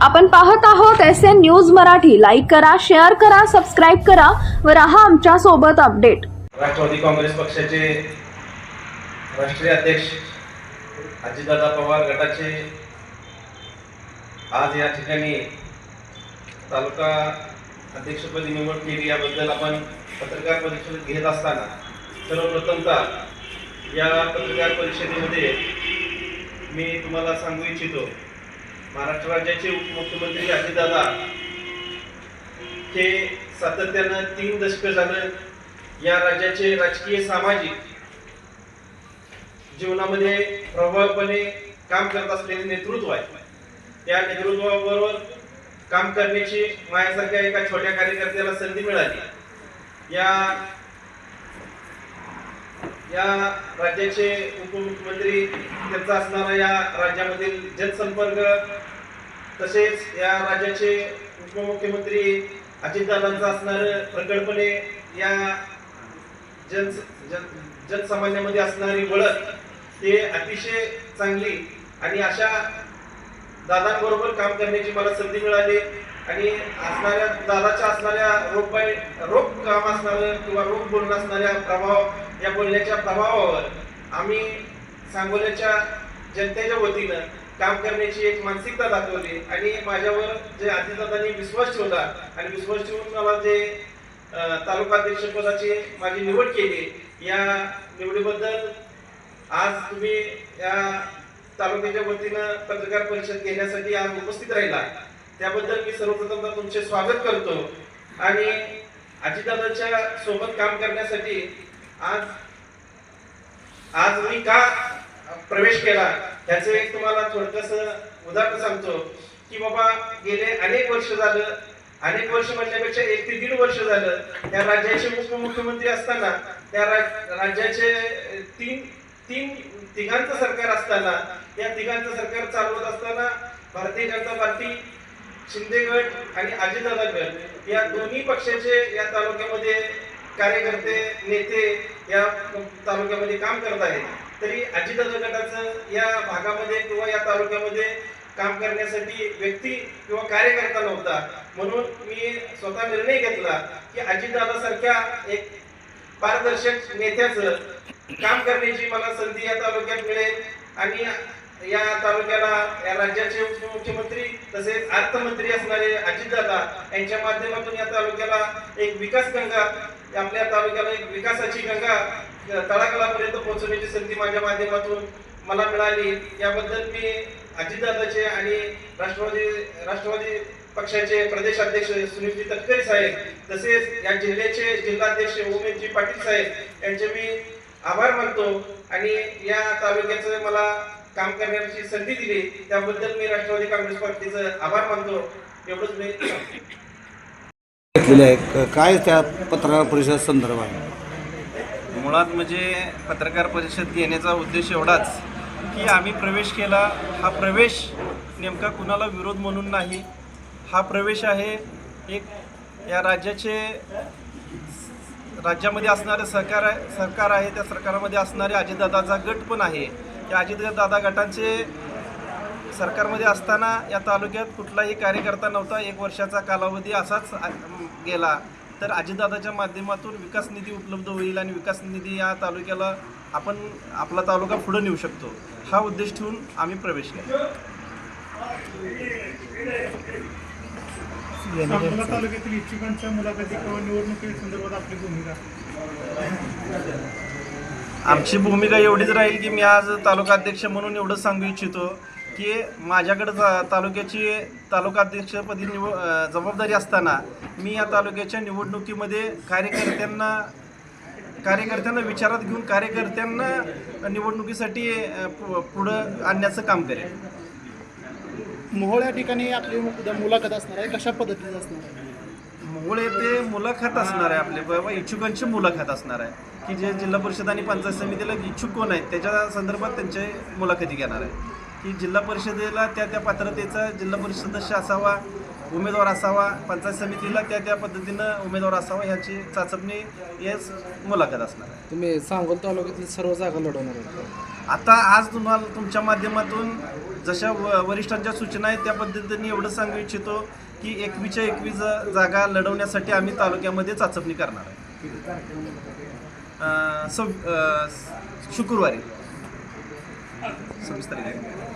आपण पाहत आहोत SN न्यूज मराठी. लाईक करा, शेअर करा, सबस्क्राईब करा व रहा आमच्या सोबत अपडेट. राष्ट्रवादी काँग्रेस पक्षाचे राष्ट्रीय अध्यक्ष अजितदादा पवार गटाचे आज या ठिकाणी तालुका अध्यक्षपदी निवड केली, याबद्दल आपण पत्रकार परिषद घेत असताना सर्वप्रथमतः या पत्रकार परिषदेमध्ये मी तुम्हाला सांगू इच्छितो, महाराष्ट्र राज्याचे उपमुख्यमंत्री अजितदादा हे सातत्यानं 3 दशकं झालं या राज्याचे राजकीय सामाजिक जीवनामध्ये प्रभावीपणे काम करत असलेले नेतृत्व आहे. त्या नेतृत्वाबरोबर काम करण्याची माझ्यासारख्या एका छोट्या कार्यकर्त्याला संधी मिळाली. या राज्याचे उपमुख्यमंत्री, त्यांचा असणारा या राज्यामधील जनसंपर्क, तसेच या राज्याचे उपमुख्यमंत्री अजितदादांचा असणारं प्रकटपणे या जनसामान्यामध्ये असणारी ओळख हे अतिशय चांगली, आणि अशा दादांबरोबर काम करण्याची मला संधी मिळाली. आणि असणाऱ्या दादाच्या असणाऱ्या रोख काम असणारं किंवा रोख बोलणं असणाऱ्या प्रभाव, या बोलण्याच्या प्रभावावर आम्ही सांगोल्याच्या जनतेच्या वतीनं काम करण्याची एक मानसिकता दाखवली. आणि माझ्यावर जे अजितदादांनी विश्वास ठेवला आणि विश्वास ठेवून मला जे तालुका अध्यक्षपदाची माझी निवड केली, या निवडीबद्दल आज तुम्ही या तालुक्याच्या वतीनं पत्रकार परिषद घेण्यासाठी आज उपस्थित राहिला, त्याबद्दल मी सर्वप्रथम तुमचे स्वागत करतो. आणि अजितदादांच्या सोबत काम करण्यासाठी आज मी का प्रवेश केला त्याचं एक तुम्हाला थोडंसं उदाहरण सांगतो की बाबा, गेले अनेक वर्ष झालं, अनेक वर्ष म्हणण्यापेक्षा 1 ते 1.5 वर्ष झालं त्या राज्याचे उपमुख्यमंत्री असताना, त्या राज्याचे तिघांचं सरकार असताना, या तिघांचं सरकार चालवत असताना भारतीय जनता पार्टी, शिंदे गट आणि अजितदादा गट या दोन्ही पक्षाचे या तालुक्यामध्ये कार्यकर्ते, नेते या तालुक्यामध्ये काम करत आहेत. तरी अजितदादा गटाचं या भागामध्ये किंवा या तालुक्यामध्ये काम करण्यासाठी व्यक्ती किंवा कार्यकर्ता नव्हता. म्हणून मी स्वतः निर्णय घेतला की अजितदादा सारख्या एक पारदर्शक नेत्याचं काम करण्याची मला संधी या तालुक्यात मिळेल. आणि या तालुक्याला, या राज्याचे उपमुख्यमंत्री तसेच अर्थमंत्री असणारे अजितदादा यांच्या माध्यमातून या तालुक्याला एक विकास गंगा, आपल्या तालुक्याला एक विकासाची गंगा तळागाळापर्यंत पोहोचवण्याची संधी माझ्या माध्यमातून मला मिळाली. याबद्दल मी अजितदादाचे आणि राष्ट्रवादी पक्षाचे प्रदेशाध्यक्ष सुनीलजी तटकरे साहेब, तसेच या जिल्ह्याचे जिल्हाध्यक्ष उमेशजी पाटील साहेब यांचे मी आभार मानतो. आणि या तालुक्याचं मला काम करण्याची संधी दिली त्याबद्दल मी राष्ट्रवादी काँग्रेस पार्टीचं आभार मानतो. एवढंच मी घेतलेले आहे. काय त्या पत्रकार परिषद संदर्भ आहे? मुळात म्हणजे पत्रकार परिषद घेण्याचा उद्देश एवढाच की आम्ही प्रवेश केला, हा प्रवेश नेमका कुणाला विरोध म्हणून नाही, हा प्रवेश आहे एक या राज्यामध्ये असणारे सरकार आहे, त्या सरकारमध्ये असणारे अजितदादाचा गट पण आहे. या अजितदादा गटांचे सरकारमध्ये असताना या तालुक्यात कुठलाही कार्यकर्ता नव्हता. 1 वर्षाचा कालावधी असाच गेला. तर अजितदादाच्या माध्यमातून विकास निधी उपलब्ध होईल आणि विकास निधी या तालुक्याला आपला तालुका पुढे नेऊ शकतो, हा उद्देश ठेवून आम्ही प्रवेश केला. तालुक्यातील इच्छुकांच्या मुलाखती किंवा निवडणुकीसंदर्भात आपली भूमिका? आमची भूमिका एवढीच राहील की मी आज तालुका अध्यक्ष म्हणून एवढंच सांगू इच्छितो की माझ्याकडे तालुका अध्यक्षपदी जबाबदारी असताना मी या तालुक्याच्या निवडणुकीमध्ये कार्यकर्त्यांना विचारात घेऊन कार्यकर्त्यांना निवडणुकीसाठी पुढं आणण्याचं काम करेन. मोहोळ या ठिकाणी आपली मुलाखत असणार आहे, कशा पद्धतीने असणार आहे? मोहोळ येथे मुलाखत असणार आहे, आपले बाबा इच्छुकांची मुलाखत असणार आहे की जे जिल्हा परिषद आणि पंचायत समितीला इच्छुक कोण आहेत त्याच्या संदर्भात त्यांचे मुलाखती घेणार आहे. की जिल्हा परिषदेला त्या पात्रतेचा जिल्हा परिषद सदस्य असावा, उमेदवार असावा, पंचायत समितीला त्या पद्धतीनं उमेदवार असावा, ह्याची चाचपणी हेच मुलाखत असणार आहे. तुम्ही सांगोल तालुक्यातील सर्व जागा लढवणार आहे. आता आज तुम्हाला तुमच्या माध्यमातून जशा वरिष्ठांच्या सूचना आहेत त्या पद्धतीने एवढं सांगू इच्छितो की 21च्या 21 जागा लढवण्यासाठी आम्ही तालुक्यामध्ये चाचपणी करणार आहे शुक्रवारी 26 तारीख